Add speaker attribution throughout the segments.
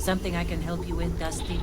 Speaker 1: Something I can help you with, Dusty?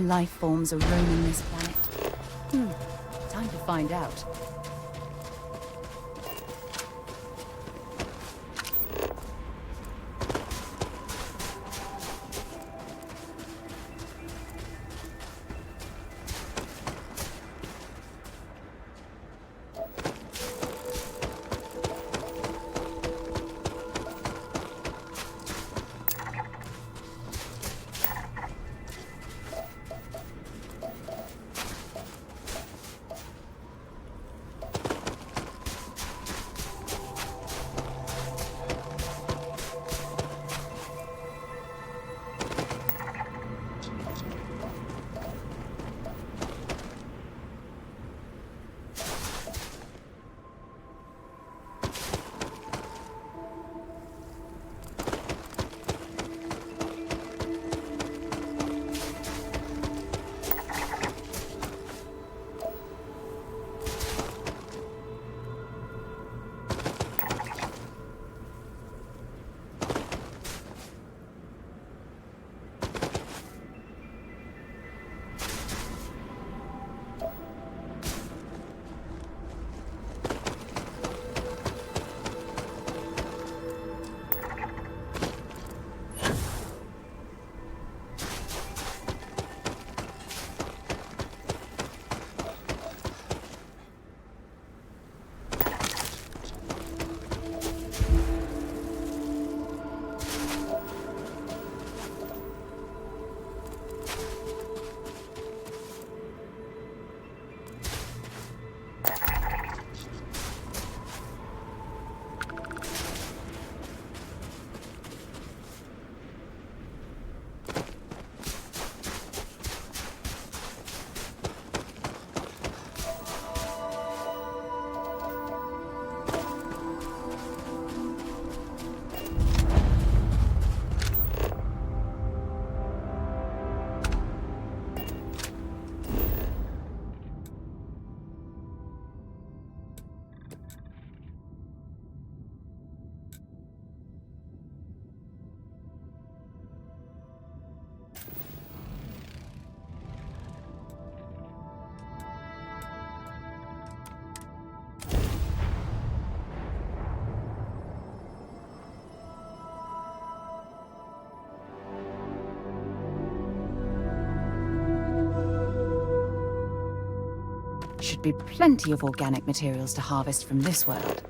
Speaker 2: Life forms are roaming this planet. Time to find out. Should be plenty of organic materials to harvest from this world.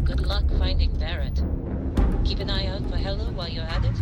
Speaker 1: Good luck finding Barrett. Keep an eye out for Hello while you're at it.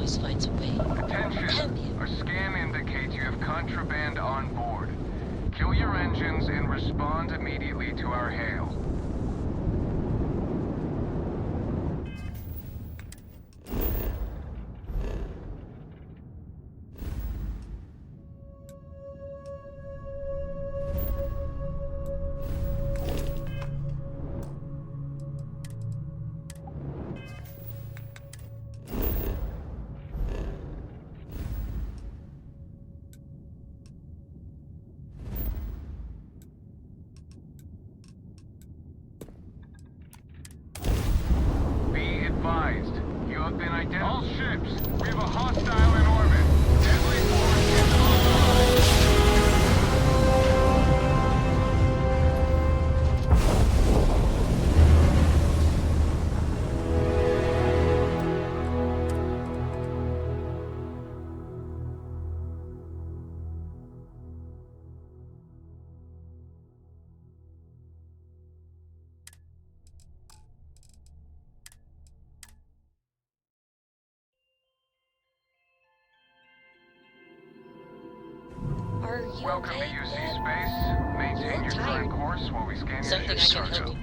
Speaker 1: always finds a way.
Speaker 3: Attention!
Speaker 1: Damn you.
Speaker 3: Our scan indicates you have contraband on board. Kill your engines and respond immediately to our hail. Be advised, you have been identified. All ships, we have a hostile in orbit. Deadly force is online.
Speaker 1: Are you
Speaker 3: Welcome to
Speaker 1: okay
Speaker 3: UC
Speaker 1: yet?
Speaker 3: Space. Maintain
Speaker 1: You're
Speaker 3: your
Speaker 1: tired.
Speaker 3: current course while we scan your
Speaker 1: Something I
Speaker 3: ship's
Speaker 1: can help
Speaker 3: cargo.
Speaker 1: you.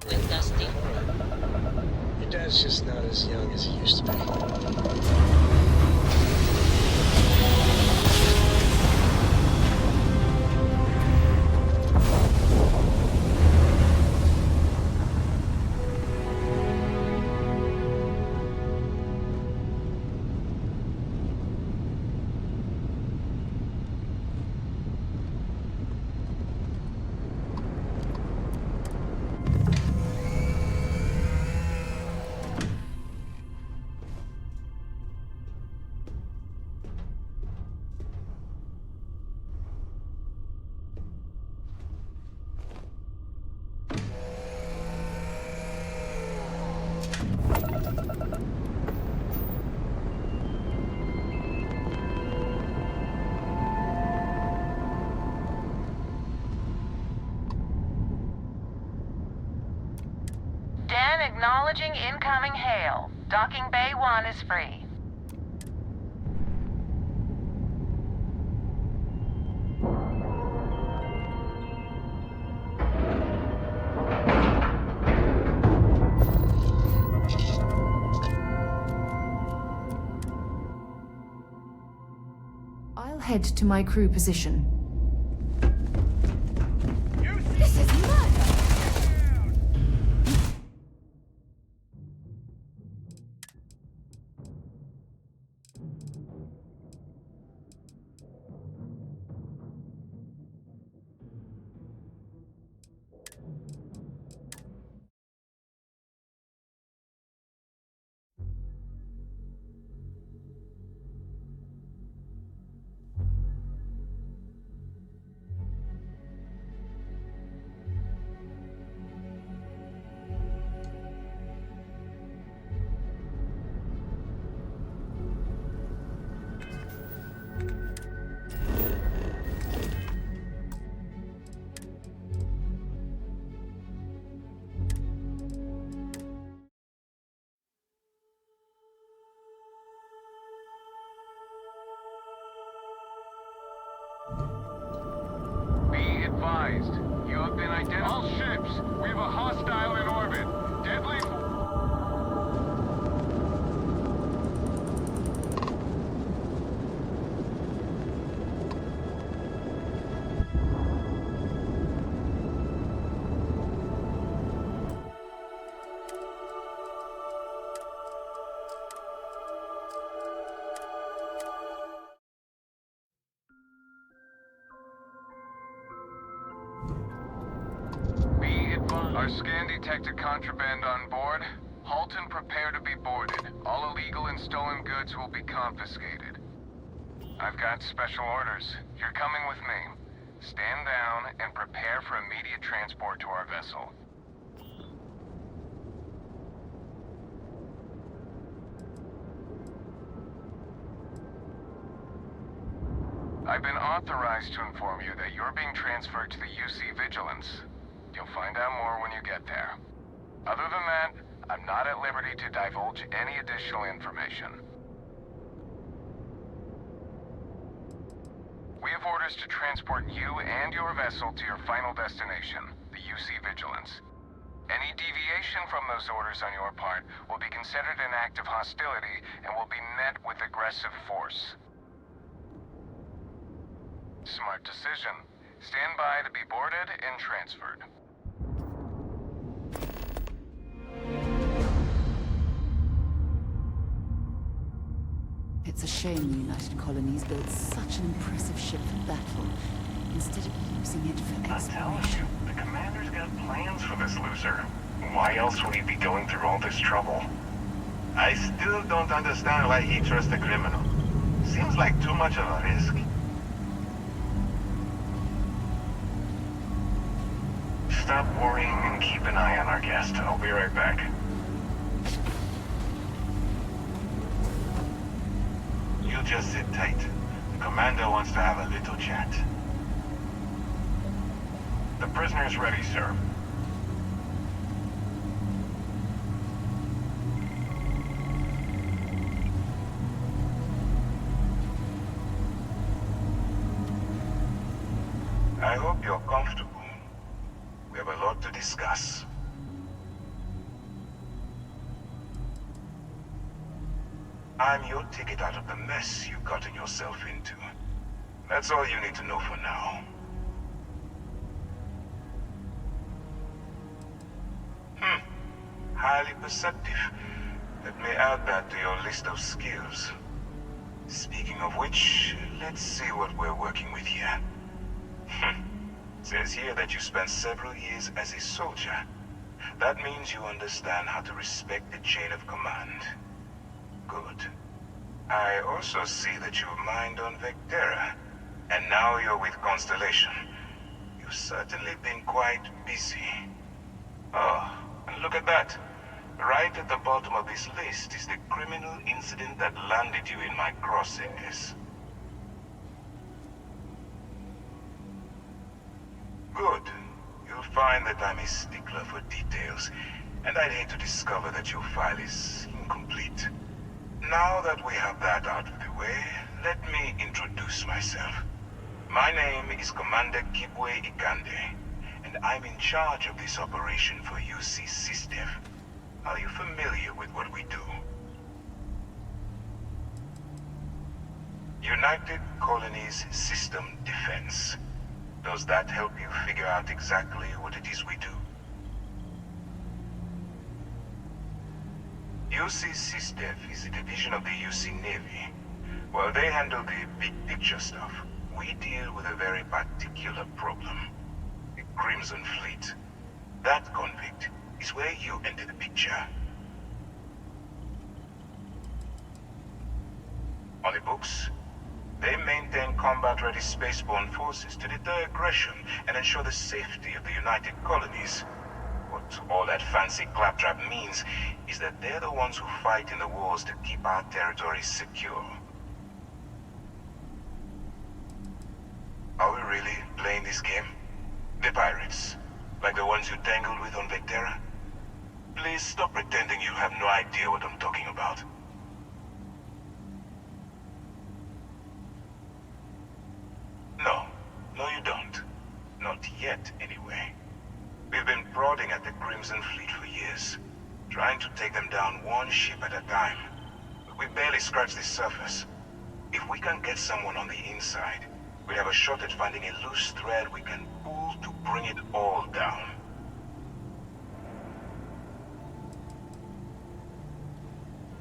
Speaker 1: With Dusty?
Speaker 4: Your dad's just not as young as he used to be.
Speaker 5: Dan acknowledging incoming hail. Docking Bay 1 is free.
Speaker 6: I'll head to my crew position. This is murder!
Speaker 3: Be advised, you have been identified. All ships, we have a hostile in orbit. Deadly force. Be advised. Our scan detected contraband on board. Halt and prepare to be boarded. All illegal and stolen goods will be confiscated. I've got special orders. You're coming with me. Stand down and prepare for immediate transport to our vessel. I've been authorized to inform you that you're being transferred to the UC Vigilance. You'll find out more when you get there. Other than that, I'm not at liberty to divulge any additional information. We have orders to transport you and your vessel to your final destination, the UC Vigilance. Any deviation from those orders on your part will be considered an act of hostility and will be met with aggressive force. Smart decision. Stand by to be boarded and transferred.
Speaker 2: It's a shame the United Colonies built such an impressive ship for battle, instead of using it for
Speaker 7: I'm telling
Speaker 2: exploration.
Speaker 7: you, the commander's got plans for this loser. Why else would he be going through all this trouble?
Speaker 8: I still don't understand why he trusts a criminal. Seems like too much of a risk.
Speaker 7: Stop worrying and keep an eye on our guest. I'll be right back.
Speaker 8: You just sit tight. The commander wants to have a little chat.
Speaker 7: The prisoner's ready, sir.
Speaker 8: I hope you're comfortable. We have a lot to discuss. I'm your ticket out of the mess you've gotten yourself into. That's all you need to know for now. Highly perceptive. Let me add that to your list of skills. Speaking of which, let's see what we're working with here. Says here that you spent several years as a soldier. That means you understand how to respect the chain of command. Good. I also see that you mined on Vectera, and now you're with Constellation. You've certainly been quite busy. Oh, and look at that. Right at the bottom of this list is the criminal incident that landed you in my crosshairs. Good. You'll find that I'm a stickler for details, and I'd hate to discover that your file is incomplete. Now that we have that out of the way, let me introduce myself. My name is Commander Kibwe Ikande, and I'm in charge of this operation for UC SysDev. Are you familiar with what we do? United Colonies System Defense. Does that help you figure out exactly what it is we do? UC SysDev is a division of the UC Navy. While they handle the big picture stuff, we deal with a very particular problem. The Crimson Fleet. That convict is where you enter the picture. On the books, they maintain combat-ready spaceborne forces to deter aggression and ensure the safety of the United Colonies. What all that fancy claptrap means is that they're the ones who fight in the wars to keep our territories secure. Are we really playing this game? The pirates, like the ones you tangled with on Vectera? Please stop pretending you have no idea what I'm talking about. No, you don't. Not yet, anyway. We've been prodding at the Crimson Fleet for years, trying to take them down one ship at a time. But we barely scratched the surface. If we can get someone on the inside, we have a shot at finding a loose thread we can pull to bring it all down.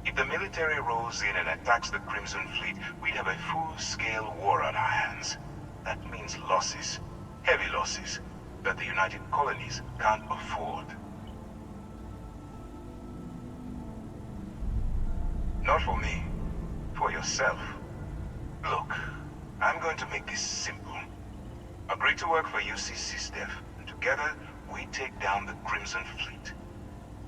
Speaker 8: If the military rolls in and attacks the Crimson Fleet, we'd have a full-scale war on our hands. That means losses, heavy losses, that the United Colonies can't afford. Not for me, for yourself. Look, I'm going to make this simple. Agree to work for UC SysDev, and together we take down the Crimson Fleet.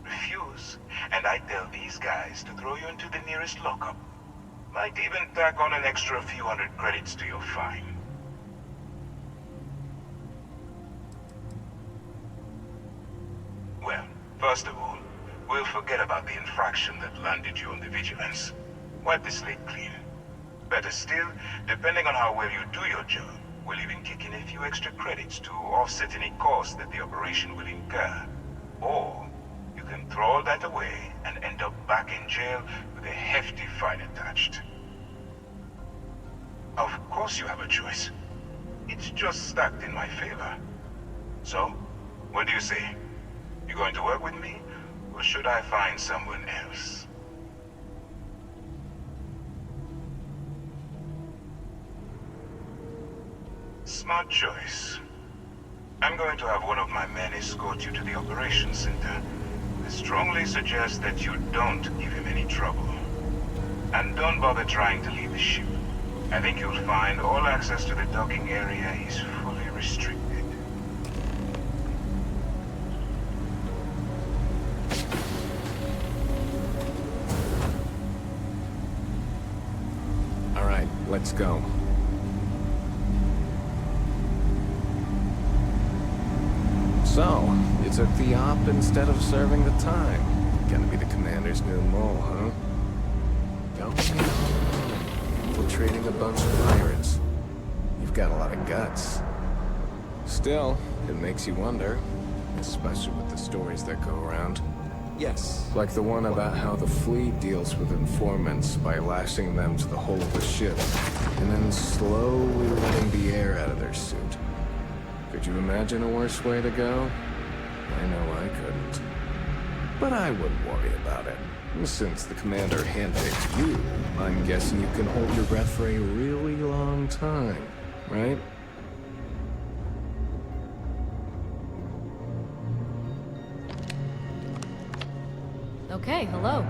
Speaker 8: Refuse, and I tell these guys to throw you into the nearest lockup. Might even tack on an extra few hundred credits to your fine. Well, first of all, we'll forget about the infraction that landed you on the Vigilance. Wipe the slate clean. Better still, depending on how well you do your job, we'll even kick in a few extra credits to offset any costs that the operation will incur. Or, you can throw all that away and end up back in jail with a hefty fine attached. Of course you have a choice. It's just stacked in my favor. So, what do you say? You going to work with me, or should I find someone else? Smart choice. I'm going to have one of my men escort you to the operations center. I strongly suggest that you don't give him any trouble. And don't bother trying to leave the ship. I think you'll find all access to the docking area is fully restricted.
Speaker 9: All right, let's go. So, you took the op instead of serving the time. Gonna be the commander's new mole, huh? Going infiltrating a bunch of pirates. You've got a lot of guts. Still, it makes you wonder, especially with the stories that go around. Yes. Like the one about how the fleet deals with informants by lashing them to the hull of the ship, and then slowly letting the air out of their suit. Could you imagine a worse way to go? I know I couldn't. But I wouldn't worry about it. Since the commander handpicked you, I'm guessing you can hold your breath for a really long time, right?
Speaker 6: Okay, hello.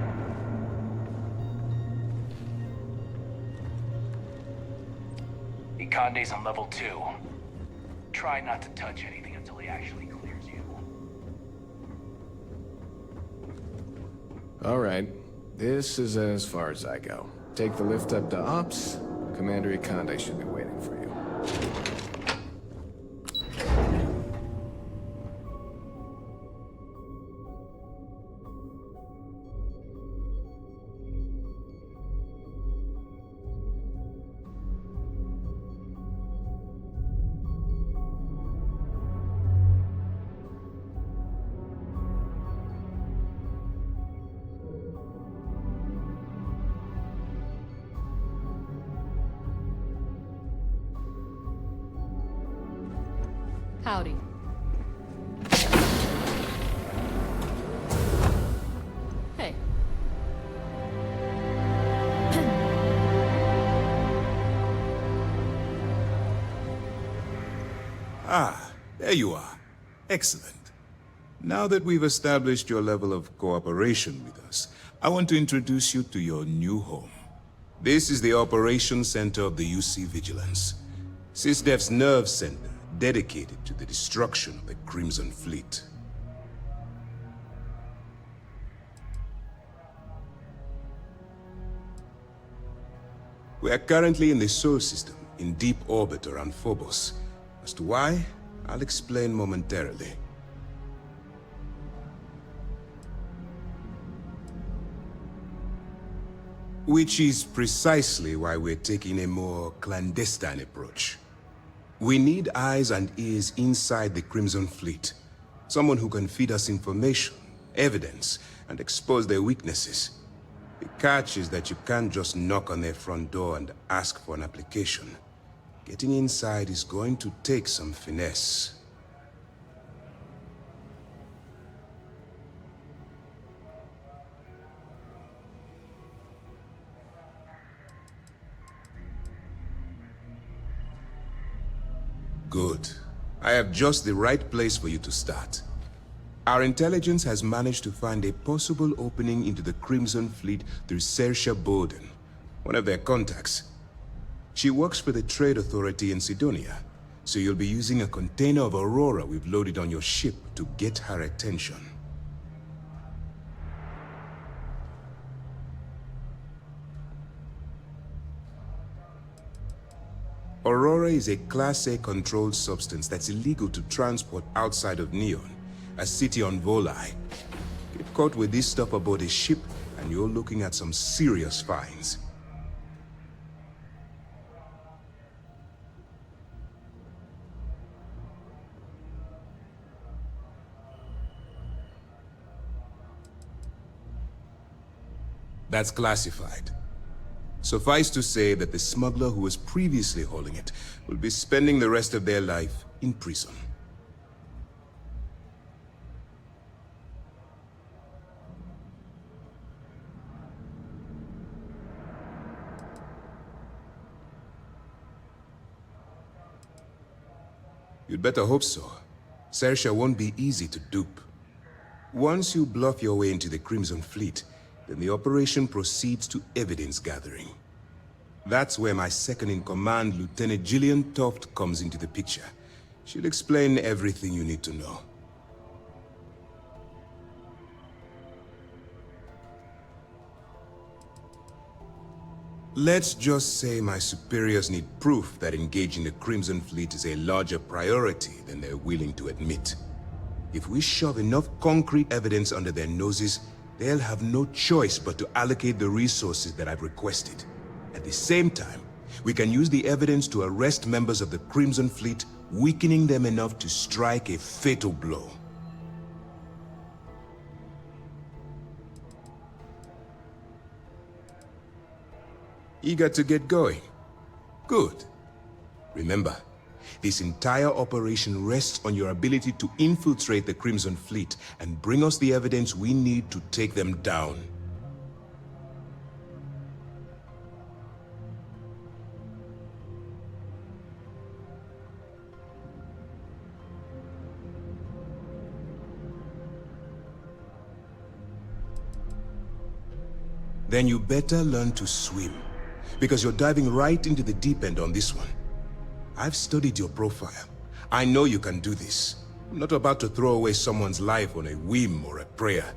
Speaker 10: Ikande's on level 2. Try not to touch anything until he actually clears you.
Speaker 9: All right. This is as far as I go. Take the lift up to Ops. Commander Ikande should be waiting for you.
Speaker 6: Howdy. Hey.
Speaker 11: Ah, there you are. Excellent. Now that we've established your level of cooperation with us, I want to introduce you to your new home. This is the Operations Center of the UC Vigilance, SysDef's nerve center, dedicated to the destruction of the Crimson Fleet. We are currently in the Sol system, in deep orbit around Phobos. As to why, I'll explain momentarily. Which is precisely why we're taking a more clandestine approach. We need eyes and ears inside the Crimson Fleet. Someone who can feed us information, evidence, and expose their weaknesses. The catch is that you can't just knock on their front door and ask for an application. Getting inside is going to take some finesse. Good. I have just the right place for you to start. Our intelligence has managed to find a possible opening into the Crimson Fleet through Saoirse Bowden, one of their contacts. She works for the Trade Authority in Sidonia, so you'll be using a container of Aurora we've loaded on your ship to get her attention. Aurora is a Class A controlled substance that's illegal to transport outside of Neon, a city on Volai. Get caught with this stuff aboard a ship, and you're looking at some serious fines. That's classified. Suffice to say that the smuggler who was previously hauling it will be spending the rest of their life in prison. You'd better hope so. Sersha won't be easy to dupe. Once you bluff your way into the Crimson Fleet, then the operation proceeds to evidence gathering. That's where my second-in-command, Lieutenant Gillian Toft, comes into the picture. She'll explain everything you need to know. Let's just say my superiors need proof that engaging the Crimson Fleet is a larger priority than they're willing to admit. If we shove enough concrete evidence under their noses, they'll have no choice but to allocate the resources that I've requested. At the same time, we can use the evidence to arrest members of the Crimson Fleet, weakening them enough to strike a fatal blow. Eager to get going? Good. Remember, this entire operation rests on your ability to infiltrate the Crimson Fleet and bring us the evidence we need to take them down. Then you better learn to swim, because you're diving right into the deep end on this one. I've studied your profile. I know you can do this. I'm not about to throw away someone's life on a whim or a prayer.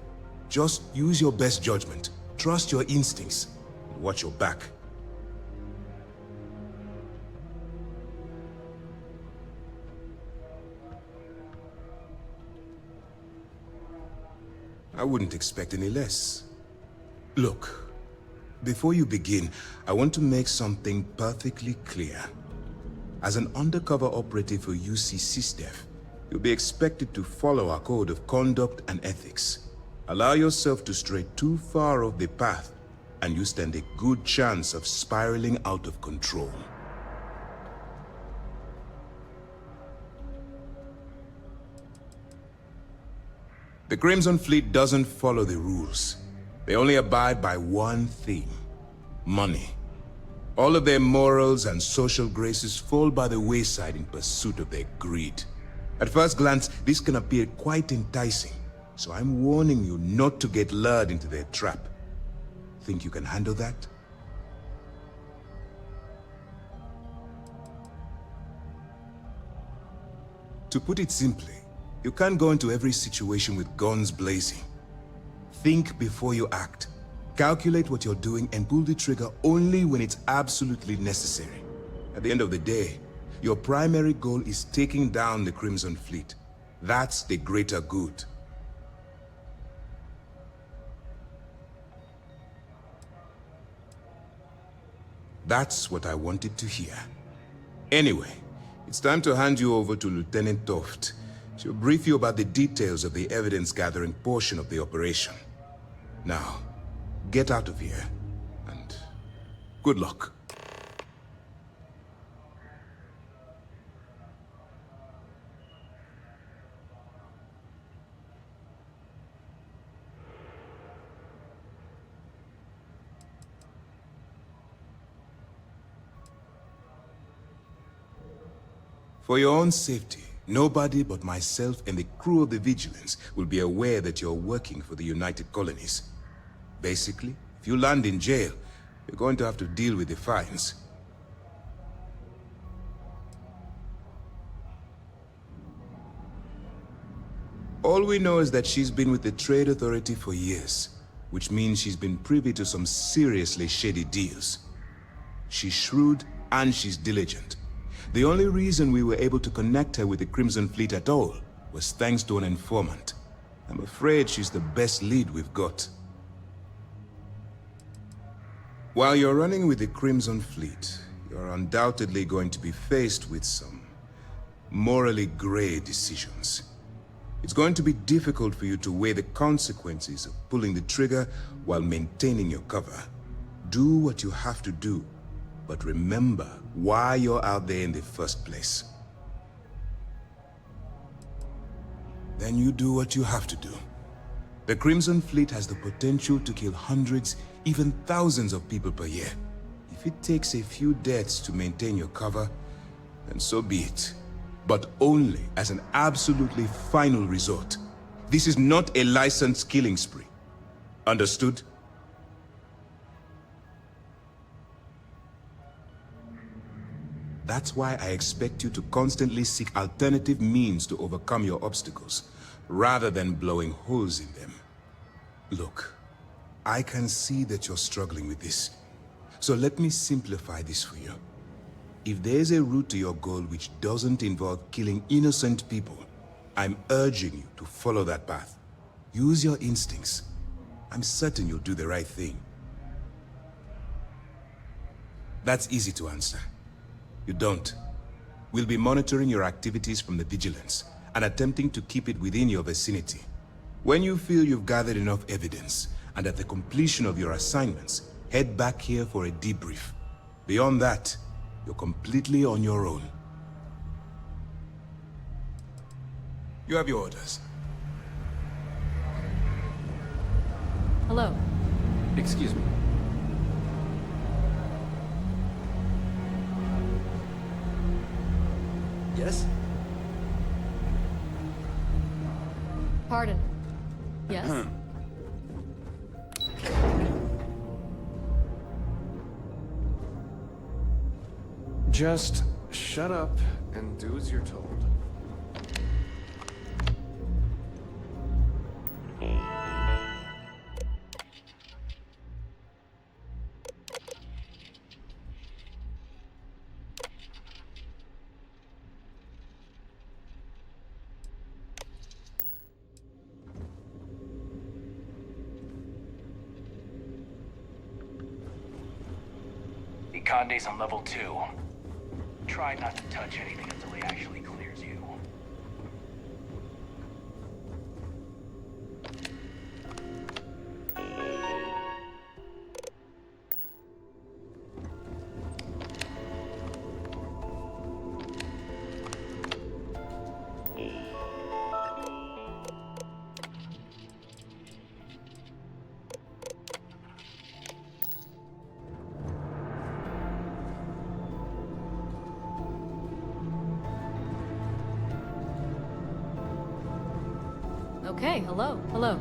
Speaker 11: Just use your best judgment. Trust your instincts. And watch your back. I wouldn't expect any less. Look, before you begin, I want to make something perfectly clear. As an undercover operative for UC SysDef, you'll be expected to follow our code of conduct and ethics. Allow yourself to stray too far off the path, and you stand a good chance of spiraling out of control. The Crimson Fleet doesn't follow the rules. They only abide by one thing: money. All of their morals and social graces fall by the wayside in pursuit of their greed. At first glance, this can appear quite enticing, so I'm warning you not to get lured into their trap. Think you can handle that? To put it simply, you can't go into every situation with guns blazing. Think before you act. Calculate what you're doing and pull the trigger only when it's absolutely necessary. At the end of the day, your primary goal is taking down the Crimson Fleet. That's the greater good. That's what I wanted to hear. Anyway, it's time to hand you over to Lieutenant Toft. She'll brief you about the details of the evidence-gathering portion of the operation. Now, get out of here, and good luck. For your own safety, nobody but myself and the crew of the Vigilance will be aware that you're working for the United Colonies. Basically, if you land in jail, you're going to have to deal with the fines. All we know is that she's been with the Trade Authority for years, which means she's been privy to some seriously shady deals. She's shrewd and she's diligent. The only reason we were able to connect her with the Crimson Fleet at all was thanks to an informant. I'm afraid she's the best lead we've got. While you're running with the Crimson Fleet, you're undoubtedly going to be faced with some morally gray decisions. It's going to be difficult for you to weigh the consequences of pulling the trigger while maintaining your cover. Do what you have to do, but remember why you're out there in the first place. Then you do what you have to do. The Crimson Fleet has the potential to kill hundreds, even thousands of people per year. If it takes a few deaths to maintain your cover, then so be it. But only as an absolutely final resort. This is not a licensed killing spree. Understood? That's why I expect you to constantly seek alternative means to overcome your obstacles, rather than blowing holes in them. Look, I can see that you're struggling with this. So let me simplify this for you. If there's a route to your goal which doesn't involve killing innocent people, I'm urging you to follow that path. Use your instincts. I'm certain you'll do the right thing. That's easy to answer. You don't. We'll be monitoring your activities from the Vigilance and attempting to keep it within your vicinity. When you feel you've gathered enough evidence, and at the completion of your assignments, head back here for a debrief. Beyond that, you're completely on your own. You have your orders.
Speaker 6: Hello.
Speaker 9: Excuse me.
Speaker 12: Yes?
Speaker 6: Pardon. Yes?
Speaker 9: Just shut up and do as you're told.
Speaker 10: Conde's on level 2. Try not to touch anything until he actually clears you.
Speaker 6: Okay, hello. Hello.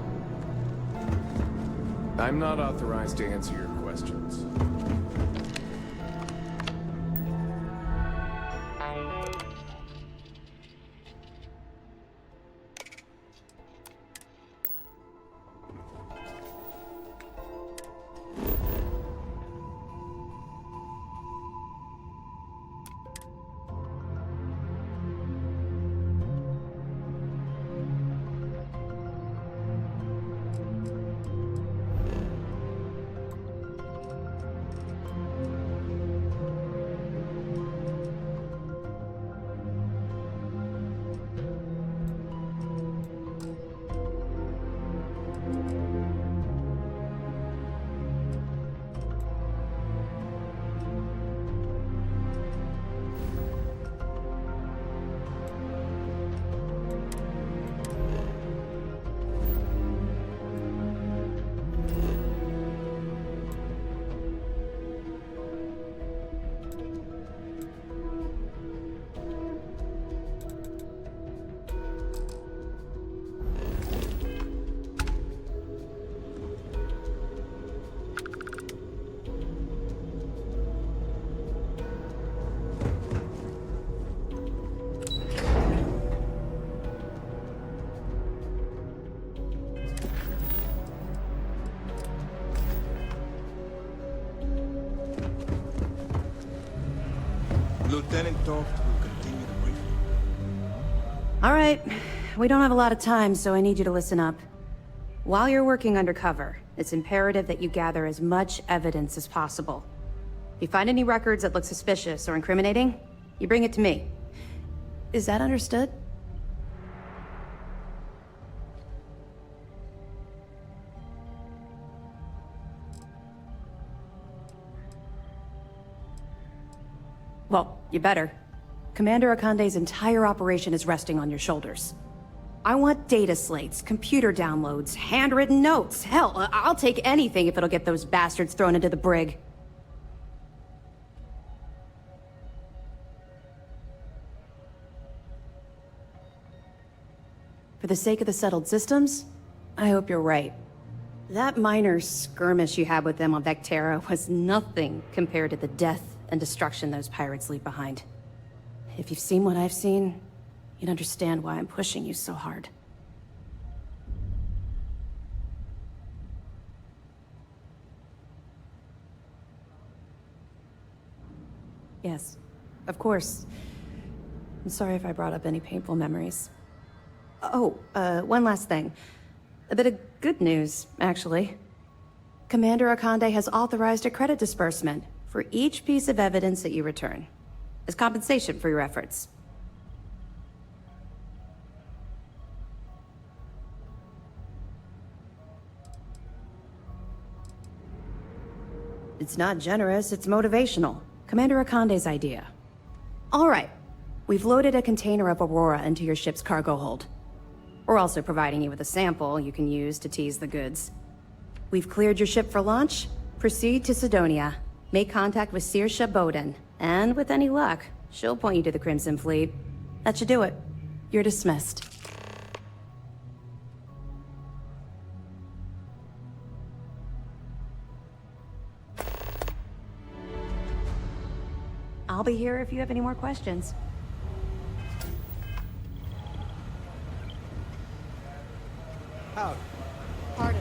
Speaker 9: I'm not authorized to answer your questions.
Speaker 11: Lieutenant Toft will continue the briefing.
Speaker 12: All right. We don't have a lot of time, so I need you to listen up. While you're working undercover, it's imperative that you gather as much evidence as possible. If you find any records that look suspicious or incriminating, you bring it to me. Is that understood? Well, you better. Commander Akande's entire operation is resting on your shoulders. I want data slates, computer downloads, handwritten notes. Hell, I'll take anything if it'll get those bastards thrown into the brig. For the sake of the settled systems, I hope you're right. That minor skirmish you had with them on Vectera was nothing compared to the death and destruction those pirates leave behind. If you've seen what I've seen, you'd understand why I'm pushing you so hard. Yes, of course. I'm sorry if I brought up any painful memories. Oh, one last thing. A bit of good news, actually. Commander Akande has authorized a credit disbursement for each piece of evidence that you return, as compensation for your efforts. It's not generous, it's motivational. Commander Akande's idea. All right. We've loaded a container of Aurora into your ship's cargo hold. We're also providing you with a sample you can use to tease the goods. We've cleared your ship for launch. Proceed to Sidonia. Make contact with Saoirse Bowden. And with any luck, she'll point you to the Crimson Fleet. That should do it. You're dismissed. I'll be here if you have any more questions.
Speaker 4: Out.
Speaker 6: Pardon.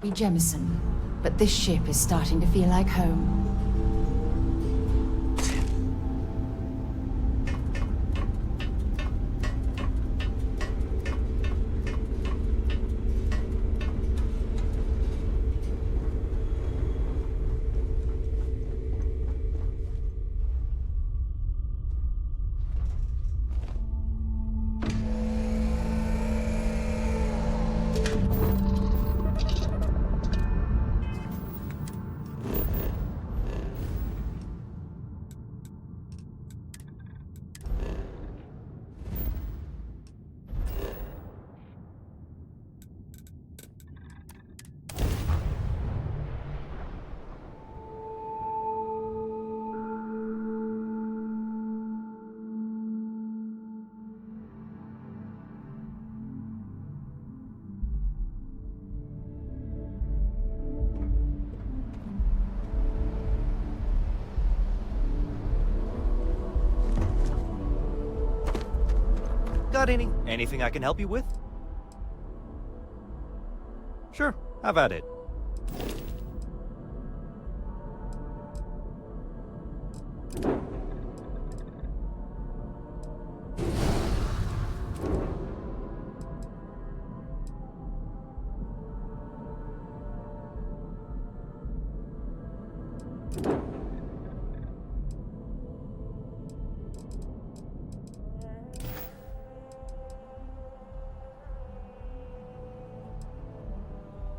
Speaker 2: Be Jemison, but this ship is starting to feel like home.
Speaker 13: Got anything I can help you with? Sure, have at it.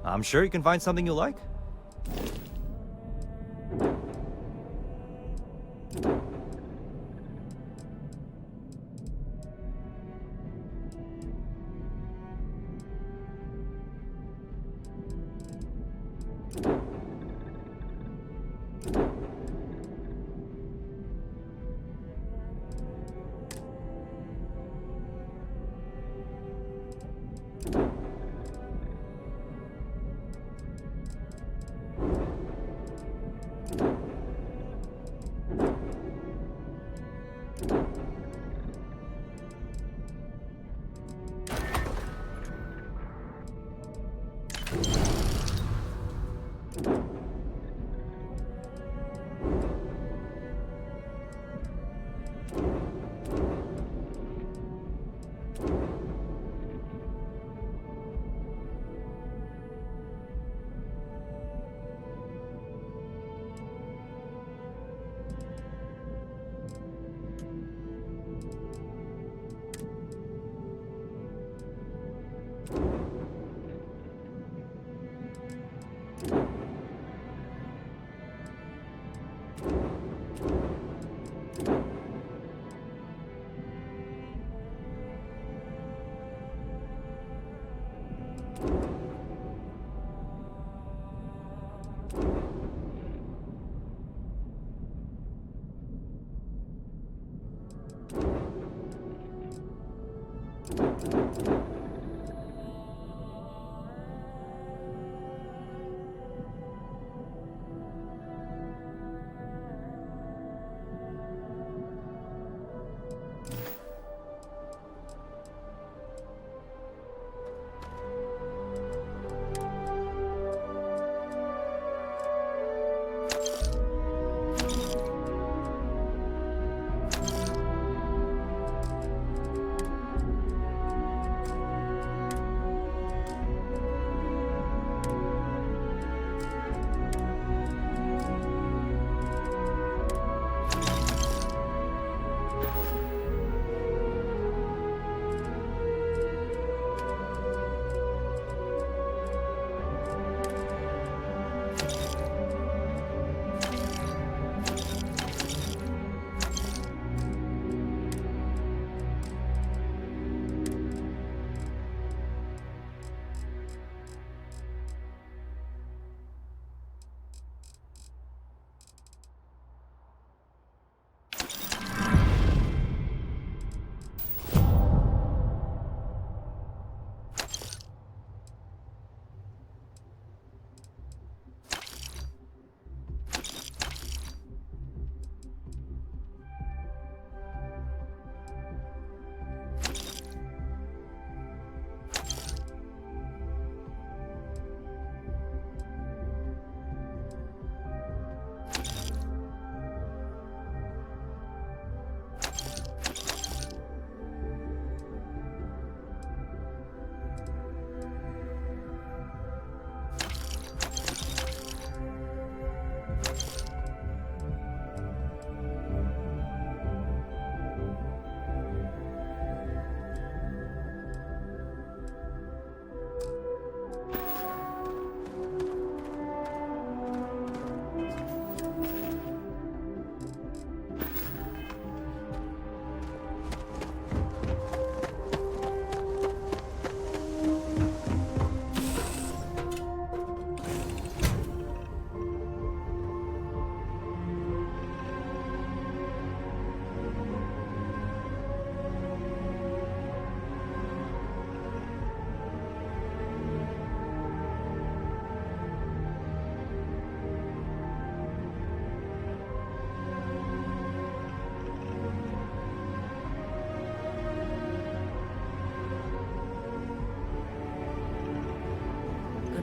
Speaker 13: I'm sure you can find something you like.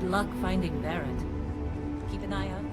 Speaker 1: Good luck finding Barrett. Keep an eye out